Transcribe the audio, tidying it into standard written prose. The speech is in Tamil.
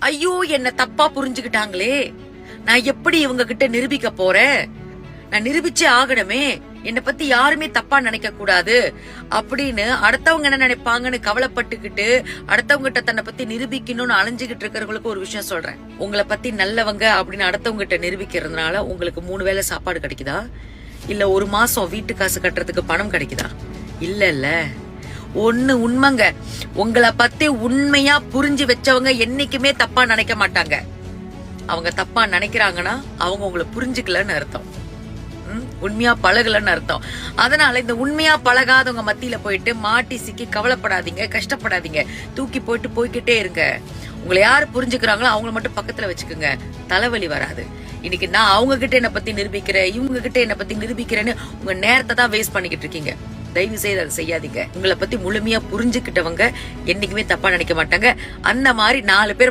ஐயோ என்ன தப்பா புரிஞ்சுக்கிட்டாங்களே, நான் எப்படி இவங்க கிட்ட நிரூபிக்க போறேன், நான் நிரூபிச்சே ஆகணுமே, என்னை பத்தி யாருமே தப்பா நினைக்க கூடாது அப்படின்னு அடுத்தவங்க என்ன நினைப்பாங்கன்னு கவலைப்பட்டுக்கிட்டு அடுத்தவங்க கிட்ட தன்னை பத்தி நிரூபிக்கணும்னு அலைஞ்சுகிட்டு இருக்கிறவங்களுக்கு ஒரு விஷயம் சொல்றேன். உங்களை பத்தி நல்லவங்க அப்படின்னு அடுத்தவங்க கிட்ட நிரூபிக்கிறதுனால உங்களுக்கு 3 வேளை சாப்பாடு கிடைக்குதா, இல்ல 1 மாசம் வீட்டு காசு கட்டுறதுக்கு பணம் கிடைக்குதா? இல்ல ஒண்ணு உண்மைங்க, உங்களை பத்தி உண்மையா புரிஞ்சு வச்சவங்க என்னைக்குமே தப்பா நினைக்க மாட்டாங்க. அவங்க தப்பா நினைக்கிறாங்கன்னா அவங்க உங்களை புரிஞ்சுக்கலன்னு அர்த்தம், உண்மையா பழகலன்னு அர்த்தம். அதனால இந்த உண்மையா பழகாதவங்க மத்தியில போயிட்டு மாட்டி சிக்கி கவலைப்படாதீங்க, கஷ்டப்படாதீங்க, தூக்கி போய்கிட்டே இருங்க. உங்களை யாரு புரிஞ்சுக்கிறாங்களோ அவங்கள மட்டும் பக்கத்துல வச்சுக்கோங்க, தலைவலி வராது. இன்னைக்கு நான் அவங்க கிட்ட என்ன பத்தி நிரூபிக்கிறேன், இவங்க கிட்ட என்ன பத்தி நிரூபிக்கிறேன்னு உங்க நேரத்தை தான் வேஸ்ட் பண்ணிக்கிட்டு இருக்கீங்க. தயவு செய்து அதை செய்யாதீங்க. உங்களை பத்தி முழுமையா புரிஞ்சுக்கிட்டவங்க என்னைக்குமே தப்பா நினைக்க மாட்டாங்க. அந்த மாதிரி 4 பேர்